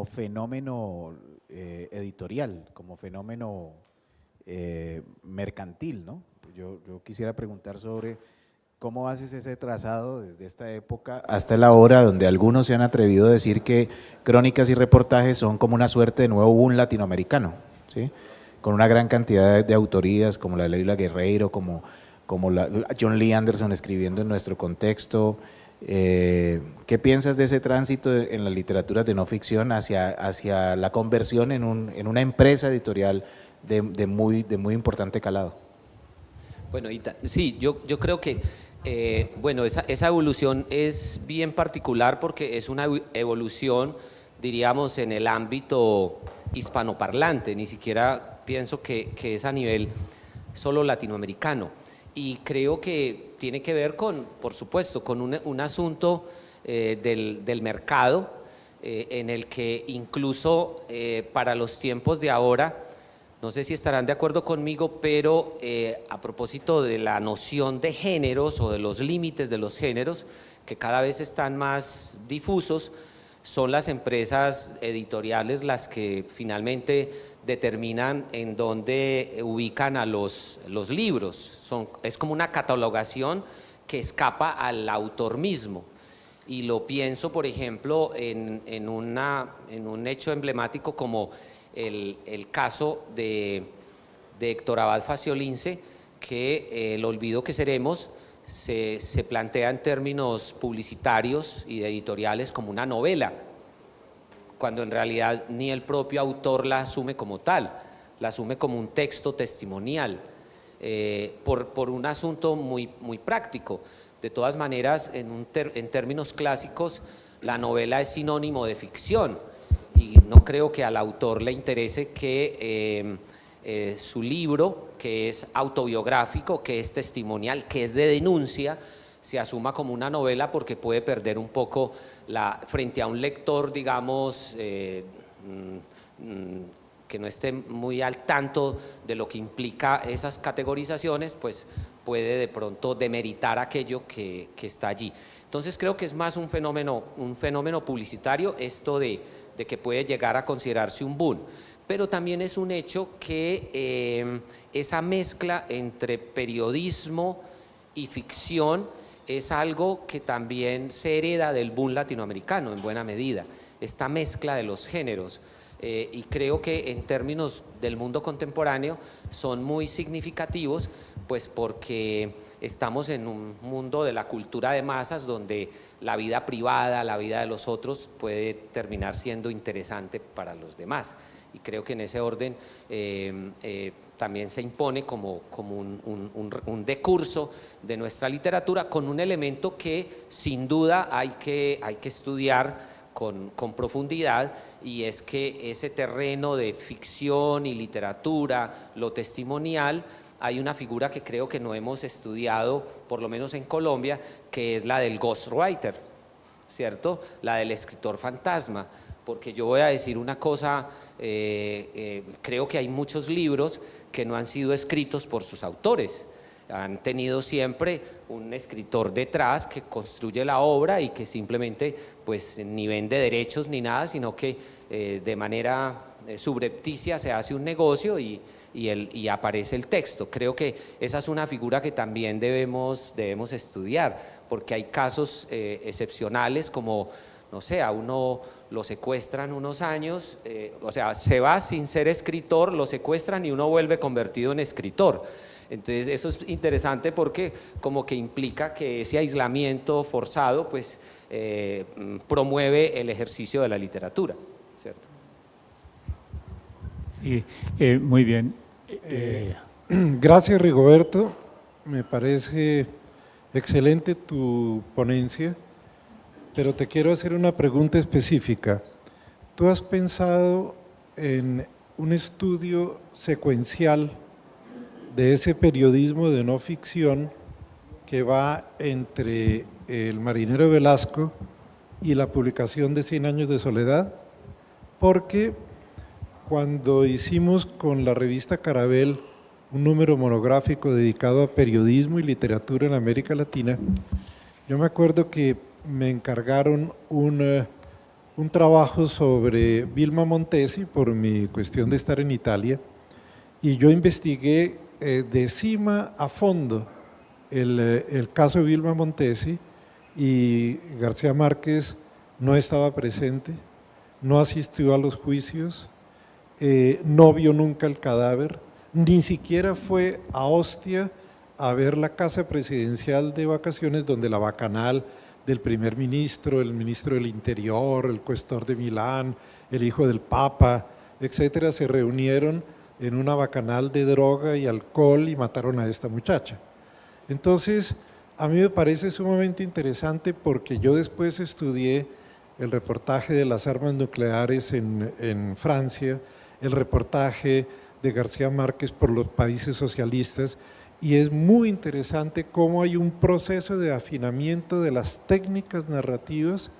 fenómeno editorial, como fenómeno mercantil, ¿no? Yo quisiera preguntar sobre cómo haces ese trazado desde esta época hasta la hora, donde algunos se han atrevido a decir que crónicas y reportajes son como una suerte de nuevo boom latinoamericano, ¿sí? Con una gran cantidad de autorías como la de Leila Guerreiro, como John Lee Anderson escribiendo en nuestro contexto. ¿Qué piensas de ese tránsito en las literaturas de no ficción hacia la conversión en una empresa editorial de muy importante calado? Bueno, sí, yo creo que bueno, esa evolución es bien particular porque es una evolución, diríamos, en el ámbito hispanoparlante, ni siquiera pienso que es a nivel solo latinoamericano. Y creo que tiene que ver con, por supuesto, con un asunto del mercado, en el que incluso para los tiempos de ahora, no sé si estarán de acuerdo conmigo, pero a propósito de la noción de géneros o de los límites de los géneros, que cada vez están más difusos, son las empresas editoriales las que finalmente determinan en dónde ubican a los libros. Es como una catalogación que escapa al autor mismo. Y lo pienso, por ejemplo, en un hecho emblemático como el caso de Héctor Abad Faciolince, que El olvido que seremos se plantea en términos publicitarios y editoriales como una novela, cuando en realidad ni el propio autor la asume como tal, la asume como un texto testimonial, por un asunto muy práctico. De todas maneras, en términos clásicos, la novela es sinónimo de ficción, y no creo que al autor le interese que su libro, que es autobiográfico, que es testimonial, que es de denuncia, se asuma como una novela, porque puede perder un poco frente a un lector, digamos, que no esté muy al tanto de lo que implica esas categorizaciones, pues puede de pronto demeritar aquello que está allí. Entonces creo que es más un fenómeno publicitario esto de que puede llegar a considerarse un boom, pero también es un hecho que esa mezcla entre periodismo y ficción es algo que también se hereda del boom latinoamericano en buena medida, esta mezcla de los géneros, y creo que en términos del mundo contemporáneo son muy significativos, pues porque estamos en un mundo de la cultura de masas donde la vida privada, la vida de los otros puede terminar siendo interesante para los demás, y creo que en ese orden también se impone como un decurso de nuestra literatura, con un elemento que sin duda hay que estudiar con profundidad, y es que ese terreno de ficción y literatura, lo testimonial, hay una figura que creo que no hemos estudiado, por lo menos en Colombia, que es la del ghostwriter, ¿cierto? La del escritor fantasma, porque yo voy a decir una cosa, creo que hay muchos libros que no han sido escritos por sus autores, han tenido siempre un escritor detrás que construye la obra y que simplemente pues ni vende derechos ni nada, sino que de manera subrepticia se hace un negocio y aparece el texto. Creo que esa es una figura que también debemos estudiar, porque hay casos excepcionales como, no sé, a uno lo secuestran unos años, o sea, se va sin ser escritor, lo secuestran y uno vuelve convertido en escritor. Entonces eso es interesante porque como que implica que ese aislamiento forzado pues promueve el ejercicio de la literatura, ¿cierto? Sí, muy bien. Gracias, Rigoberto. Me parece excelente tu ponencia, pero te quiero hacer una pregunta específica. ¿Tú has pensado en un estudio secuencial de ese periodismo de no ficción que va entre El marinero Velasco y la publicación de 100 años de soledad? Porque cuando hicimos con la revista Carabel un número monográfico dedicado a periodismo y literatura en América Latina, yo me acuerdo que me encargaron un trabajo sobre Vilma Montesi por mi cuestión de estar en Italia, y yo investigué de cima a fondo el caso de Vilma Montesi, y García Márquez no estaba presente, no asistió a los juicios, no vio nunca el cadáver, ni siquiera fue a Ostia a ver la casa presidencial de vacaciones donde la bacanal del primer ministro, el ministro del Interior, el cuestor de Milán, el hijo del Papa, etcétera, se reunieron en una bacanal de droga y alcohol y mataron a esta muchacha. Entonces, a mí me parece sumamente interesante porque yo después estudié el reportaje de las armas nucleares en Francia, el reportaje de García Márquez por los países socialistas, y es muy interesante cómo hay un proceso de afinamiento de las técnicas narrativas,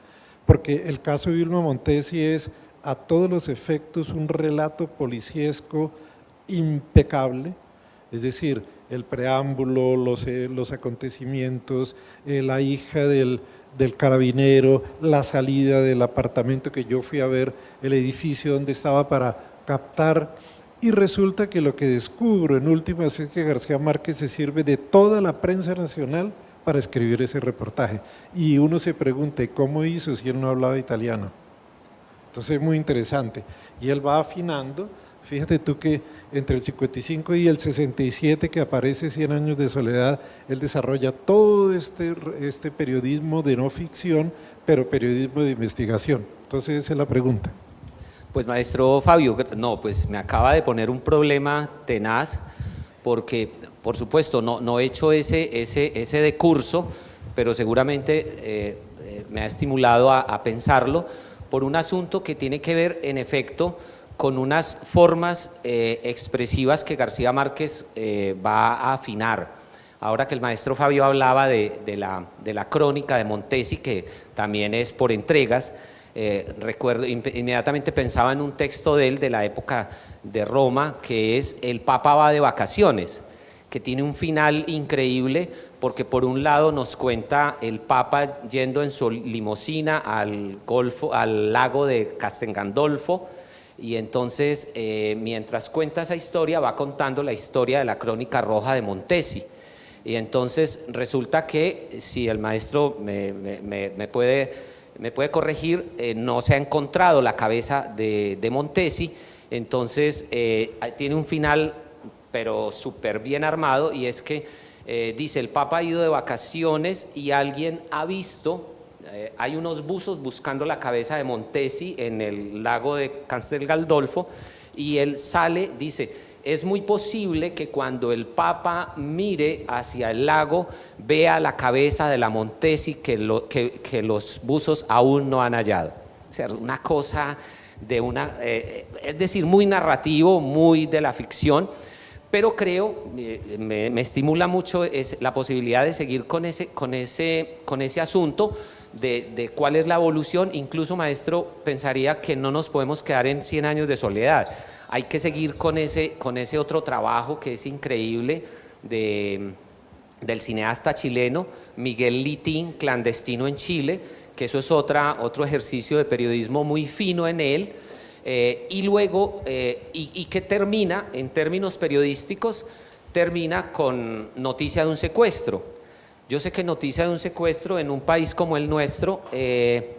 porque el caso de Vilma Montesi es a todos los efectos un relato policiesco impecable, es decir, el preámbulo, los acontecimientos, la hija del carabinero, la salida del apartamento que yo fui a ver, el edificio donde estaba para captar. Y resulta que lo que descubro en últimas es que García Márquez se sirve de toda la prensa nacional para escribir ese reportaje. Y uno se pregunta, ¿cómo hizo si él no hablaba italiano? Entonces es muy interesante. Y él va afinando. Fíjate tú que entre el 55 y el 67 que aparece 100 años de soledad, él desarrolla todo este periodismo de no ficción, pero periodismo de investigación. Entonces esa es la pregunta. Pues maestro Fabio, no, pues me acaba de poner un problema tenaz, porque por supuesto no he hecho ese de curso, pero seguramente me ha estimulado a pensarlo por un asunto que tiene que ver en efecto con unas formas expresivas que García Márquez va a afinar. Ahora que el maestro Fabio hablaba de la crónica de Montesi, que también es por entregas, recuerdo, inmediatamente pensaba en un texto de él de la época de Roma, que es El Papa va de vacaciones, que tiene un final increíble, porque por un lado nos cuenta el Papa yendo en su limusina al lago de Castel Gandolfo, y entonces mientras cuenta esa historia va contando la historia de la crónica roja de Montesi. Y entonces resulta que, si el maestro me puede corregir, no se ha encontrado la cabeza de Montesi, entonces tiene un final pero súper bien armado, y es que dice: el Papa ha ido de vacaciones y alguien ha visto, hay unos buzos buscando la cabeza de Montesi en el lago de Castel Gandolfo, y él sale, dice: es muy posible que cuando el Papa mire hacia el lago vea la cabeza de la Montesi que los buzos aún no han hallado. O sea, una cosa es decir, muy narrativo, muy de la ficción, pero creo, me estimula mucho la posibilidad de seguir con ese asunto de cuál es la evolución. Incluso, maestro, pensaría que no nos podemos quedar en 100 años de soledad. Hay que seguir con ese otro trabajo que es increíble del cineasta chileno Miguel Litín, Clandestino en Chile, que eso es otro ejercicio de periodismo muy fino en él, y luego, y que termina, en términos periodísticos, termina con Noticia de un secuestro. Yo sé que Noticia de un secuestro en un país como el nuestro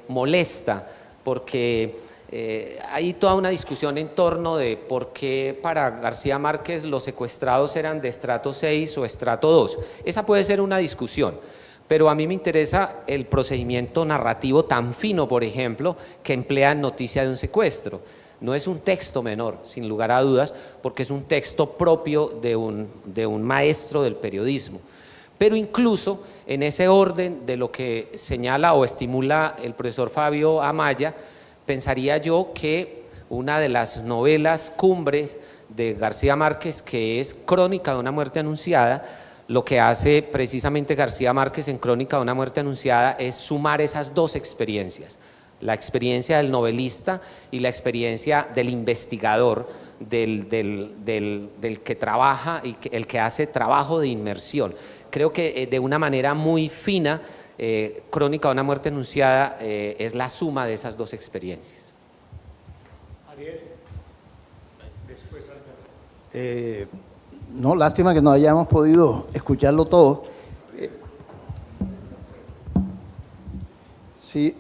molesta, porque hay toda una discusión en torno de por qué para García Márquez los secuestrados eran de estrato 6 o estrato 2. Esa puede ser una discusión, pero a mí me interesa el procedimiento narrativo tan fino, por ejemplo, que emplea en Noticia de un secuestro. No es un texto menor, sin lugar a dudas, porque es un texto propio de un maestro del periodismo. Pero incluso en ese orden de lo que señala o estimula el profesor Fabio Amaya, pensaría yo que una de las novelas cumbres de García Márquez, que es Crónica de una muerte anunciada, lo que hace precisamente García Márquez en Crónica de una muerte anunciada es sumar esas dos experiencias, la experiencia del novelista y la experiencia del investigador, del que trabaja y el que hace trabajo de inmersión. Creo que de una manera muy fina, Crónica de una muerte anunciada es la suma de esas dos experiencias. Ariel, después no, lástima que no hayamos podido escucharlo todo. Sí,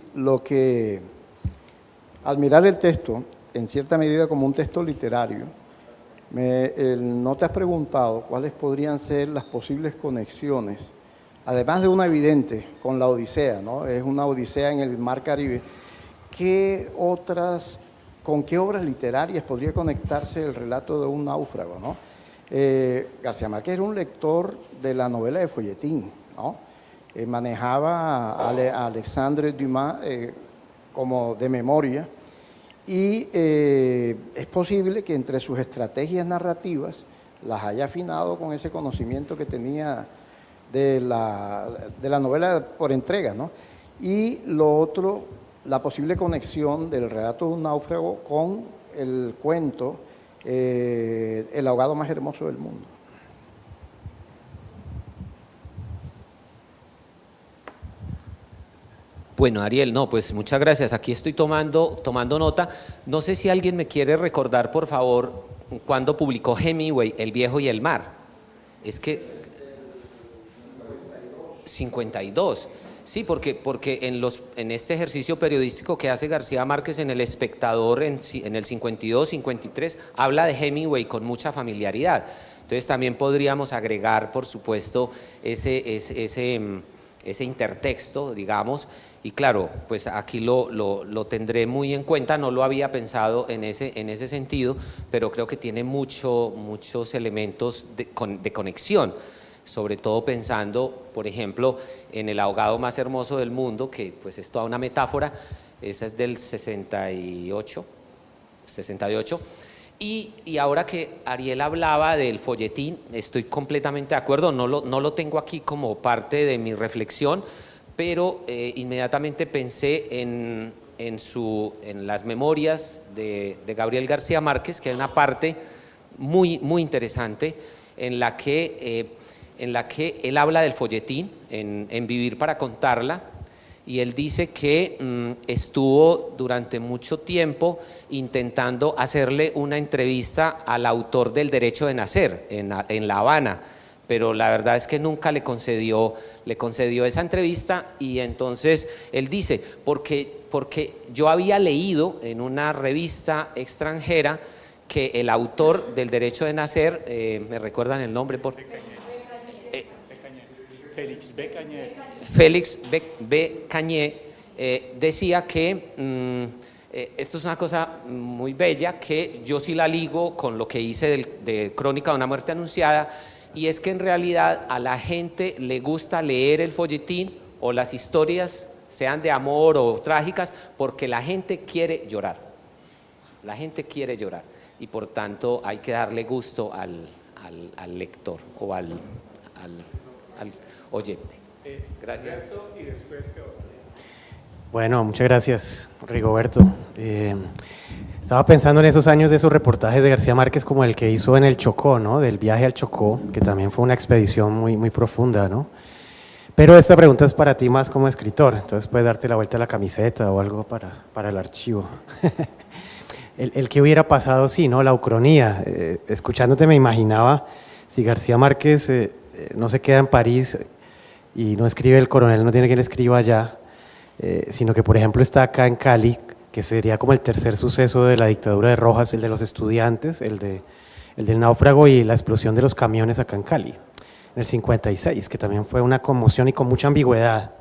al mirar el texto, en cierta medida como un texto literario, no te has preguntado cuáles podrían ser las posibles conexiones, además de una evidente con la Odisea, ¿no? Es una Odisea en el Mar Caribe. ¿Con qué obras literarias podría conectarse el relato de un náufrago, ¿no? García Márquez era un lector de la novela de folletín, ¿no? Manejaba a Alexandre Dumas como de memoria, y es posible que entre sus estrategias narrativas las haya afinado con ese conocimiento que tenía de la novela por entrega, ¿no? Y lo otro, la posible conexión del relato de un náufrago con el cuento El ahogado más hermoso del mundo. Bueno, Ariel, no, pues muchas gracias. Aquí estoy tomando nota. No sé si alguien me quiere recordar, por favor, cuándo publicó Hemingway El viejo y el mar. Es que 52. Sí, porque en este ejercicio periodístico que hace García Márquez en El Espectador en el 52, 53, habla de Hemingway con mucha familiaridad. Entonces también podríamos agregar, por supuesto, ese intertexto, digamos, y claro, pues aquí lo tendré muy en cuenta. No lo había pensado en ese sentido, pero creo que tiene muchos elementos de conexión, sobre todo pensando, por ejemplo, en El ahogado más hermoso del mundo, que pues es toda una metáfora. Esa es del 68, y ahora que Ariel hablaba del folletín, estoy completamente de acuerdo. No lo tengo aquí como parte de mi reflexión, pero inmediatamente pensé en las memorias de Gabriel García Márquez, que hay una parte muy interesante en la que él habla del folletín, en Vivir para contarla, y él dice que estuvo durante mucho tiempo intentando hacerle una entrevista al autor del Derecho de Nacer en La Habana, pero la verdad es que nunca le concedió esa entrevista. Y entonces él dice, porque yo había leído en una revista extranjera que el autor del Derecho de Nacer, ¿me recuerdan el nombre? Félix B. Cañé, decía que esto es una cosa muy bella, que yo sí la ligo con lo que hice de Crónica de una muerte anunciada, y es que en realidad a la gente le gusta leer el folletín o las historias, sean de amor o trágicas, porque la gente quiere llorar. La gente quiere llorar, y por tanto hay que darle gusto al lector o al oyente. Gracias. Bueno, muchas gracias, Rigoberto. Estaba pensando en esos años de esos reportajes de García Márquez, como el que hizo en el Chocó, ¿no? Del viaje al Chocó, que también fue una expedición muy profunda, ¿no? Pero esta pregunta es para ti más como escritor, entonces puedes darte la vuelta a la camiseta o algo para el archivo. El que hubiera pasado, sí, ¿no? La ucronía. Escuchándote me imaginaba si García Márquez no se queda en París y no escribe El coronel, no tiene quien le escriba allá, sino que, por ejemplo, está acá en Cali que sería como el tercer suceso de la dictadura de Rojas, el de los estudiantes, el del náufrago y la explosión de los camiones acá en Cali, en el 56, que también fue una conmoción y con mucha ambigüedad.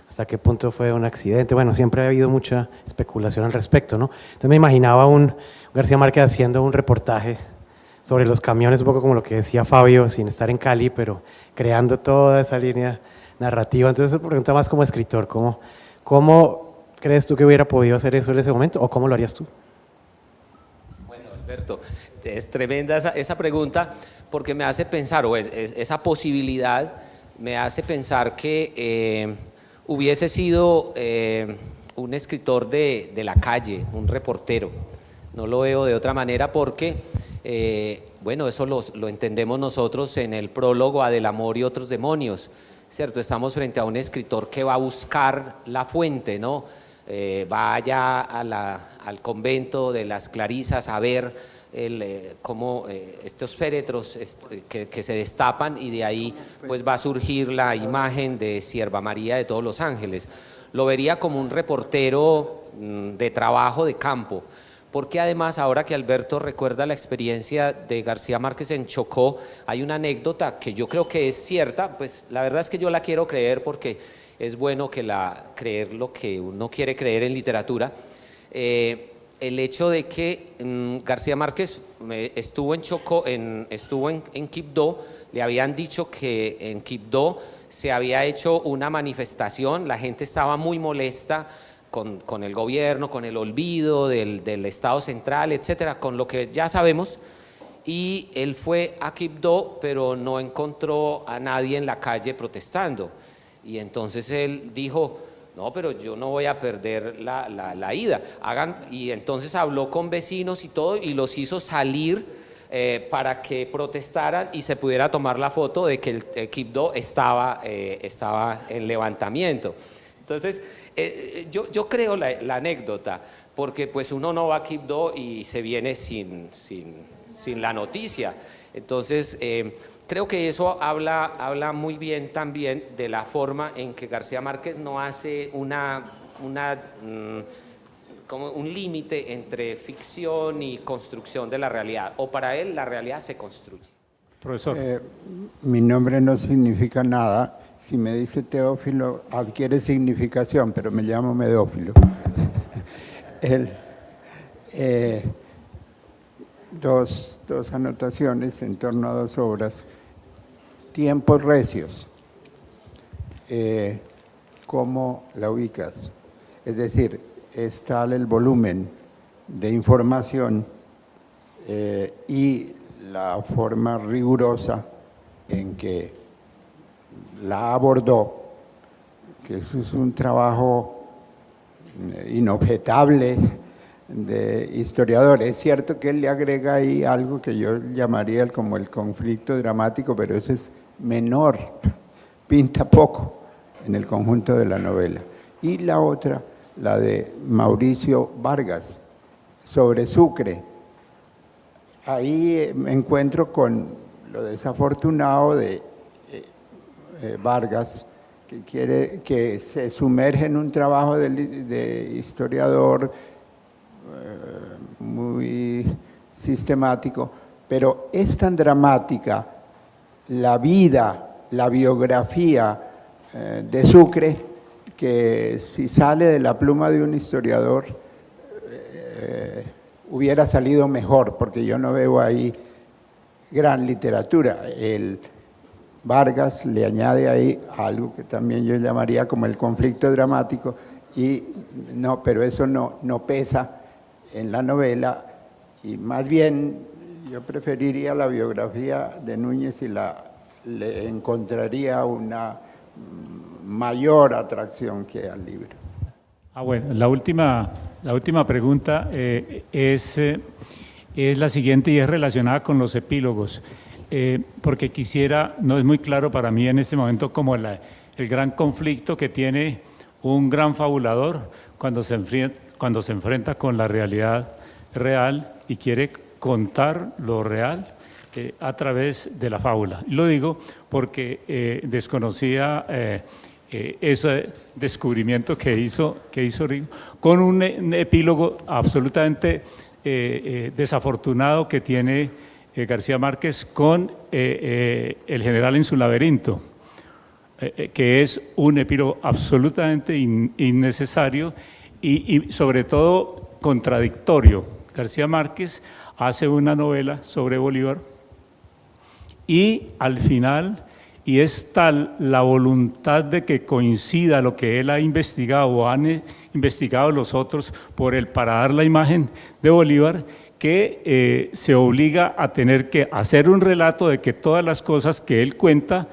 ¿Hasta qué punto fue un accidente? Bueno, siempre ha habido mucha especulación al respecto, ¿no? Entonces me imaginaba un García Márquez haciendo un reportaje sobre los camiones, un poco como lo que decía Fabio, sin estar en Cali, pero creando toda esa línea narrativa. Entonces, me pregunta más como escritor, ¿cómo crees tú que hubiera podido hacer eso en ese momento o cómo lo harías tú? Bueno, Alberto, es tremenda esa pregunta porque me hace pensar, esa posibilidad me hace pensar que hubiese sido un escritor de la calle, un reportero. No lo veo de otra manera porque, bueno, eso lo entendemos nosotros en el prólogo a Del amor y otros demonios, ¿cierto? Estamos frente a un escritor que va a buscar la fuente, ¿no? Va allá al convento de las Clarisas a ver cómo estos féretros que se destapan y de ahí pues va a surgir la imagen de Sierva María de todos los ángeles. Lo vería como un reportero de trabajo de campo, porque además ahora que Alberto recuerda la experiencia de García Márquez en Chocó, hay una anécdota que yo creo que es cierta, pues la verdad es que yo la quiero creer porque es bueno creer lo que uno quiere creer en literatura. El hecho de que García Márquez estuvo en Chocó, estuvo en Quibdó, le habían dicho que en Quibdó se había hecho una manifestación, la gente estaba muy molesta con el gobierno, con el olvido del Estado central, etcétera, con lo que ya sabemos, y él fue a Quibdó, pero no encontró a nadie en la calle protestando, y entonces él dijo: no, pero yo no voy a perder la ida. Y entonces habló con vecinos y todo y los hizo salir para que protestaran y se pudiera tomar la foto de que el Quibdó estaba en levantamiento. Entonces, yo creo la anécdota, porque pues uno no va a Quibdó y se viene sin la noticia. Entonces, creo que eso habla muy bien también de la forma en que García Márquez no hace como un límite entre ficción y construcción de la realidad, o para él la realidad se construye. Profesor. Mi nombre no significa nada. Si me dice Teófilo, adquiere significación, pero me llamo Medófilo. Dos anotaciones en torno a dos obras. Tiempos recios. ¿Cómo la ubicas? Es decir, es tal el volumen de información y la forma rigurosa en que la abordó, que eso es un trabajo inobjetable de historiador. Es cierto que él le agrega ahí algo que yo llamaría como el conflicto dramático, pero eso es menor, pinta poco en el conjunto de la novela. Y la otra, la de Mauricio Vargas, sobre Sucre. Ahí me encuentro con lo desafortunado de Vargas, que se sumerge en un trabajo de historiador muy sistemático, pero es tan dramática la vida, la biografía de Sucre, que si sale de la pluma de un historiador hubiera salido mejor, porque yo no veo ahí gran literatura. El Vargas le añade ahí algo que también yo llamaría como el conflicto dramático, y no, pero eso no pesa en la novela, y más bien yo preferiría la biografía de Núñez y le encontraría una mayor atracción que al libro. Bueno, la última pregunta es la siguiente y es relacionada con los epílogos, porque no es muy claro para mí en este momento como el gran conflicto que tiene un gran fabulador cuando se enfrenta con la realidad real y quiere contar lo real a través de la fábula. Lo digo porque desconocía ese descubrimiento que hizo Rigo, con un epílogo absolutamente desafortunado que tiene García Márquez con El general en su laberinto, que es un epílogo absolutamente innecesario y sobre todo contradictorio. García Márquez hace una novela sobre Bolívar y al final, y es tal la voluntad de que coincida lo que él ha investigado o han investigado los otros para dar la imagen de Bolívar, que se obliga a tener que hacer un relato de que todas las cosas que él cuenta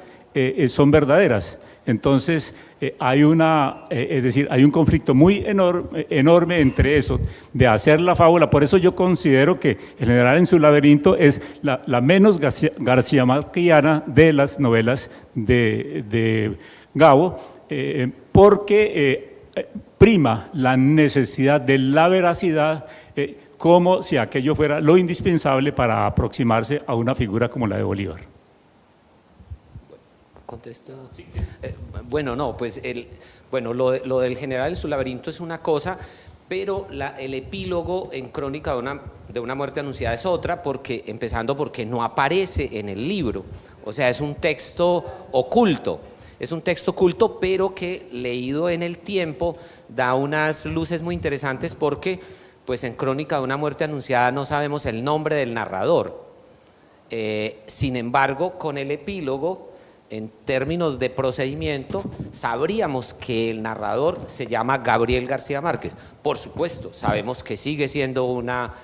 son verdaderas. Entonces hay hay un conflicto muy enorme entre eso, de hacer la fábula. Por eso yo considero que El general en su laberinto es la menos García Marquiana de las novelas de Gabo, porque prima la necesidad de la veracidad, como si aquello fuera lo indispensable para aproximarse a una figura como la de Bolívar. ¿Contesto? Bueno, no, pues lo del general en su laberinto es una cosa, pero el epílogo en Crónica de una muerte anunciada es otra, empezando porque no aparece en el libro. O sea, es un texto oculto. Es un texto oculto, pero que leído en el tiempo da unas luces muy interesantes porque pues en Crónica de una muerte anunciada no sabemos el nombre del narrador. Sin embargo, con el epílogo, en términos de procedimiento, sabríamos que el narrador se llama Gabriel García Márquez. Por supuesto, sabemos que sigue siendo una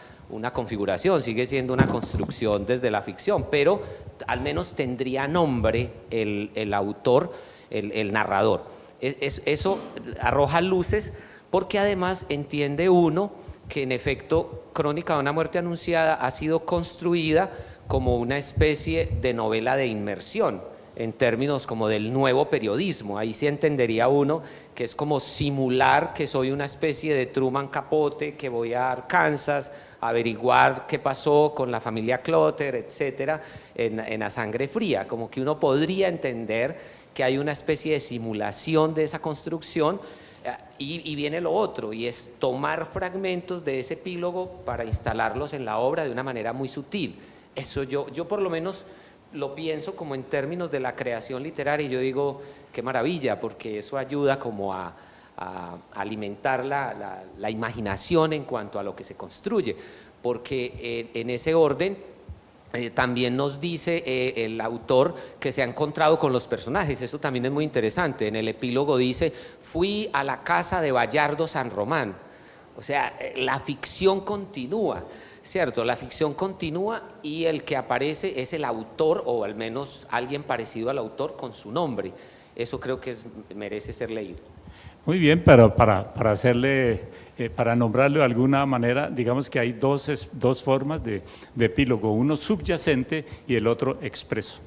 configuración, sigue siendo una construcción desde la ficción, pero al menos tendría nombre el autor, el narrador. Eso arroja luces porque además entiende uno que en efecto Crónica de una muerte anunciada ha sido construida como una especie de novela de inmersión, en términos como del nuevo periodismo. Ahí sí entendería uno que es como simular que soy una especie de Truman Capote, que voy a Arkansas a averiguar qué pasó con la familia Clotter, etcétera, en A Sangre Fría. Como que uno podría entender que hay una especie de simulación de esa construcción. Y viene lo otro, y es tomar fragmentos de ese epílogo para instalarlos en la obra de una manera muy sutil. Eso yo por lo menos lo pienso como en términos de la creación literaria, y yo digo, qué maravilla, porque eso ayuda como a alimentar la imaginación en cuanto a lo que se construye, porque en ese orden también nos dice el autor que se ha encontrado con los personajes. Eso también es muy interesante. En el epílogo dice, fui a la casa de Bayardo San Román. O sea, la ficción continúa, ¿cierto? La ficción continúa y el que aparece es el autor, o al menos alguien parecido al autor con su nombre. Eso creo que merece ser leído. Muy bien, pero para nombrarlo de alguna manera, digamos que hay dos formas de epílogo, uno subyacente y el otro expreso.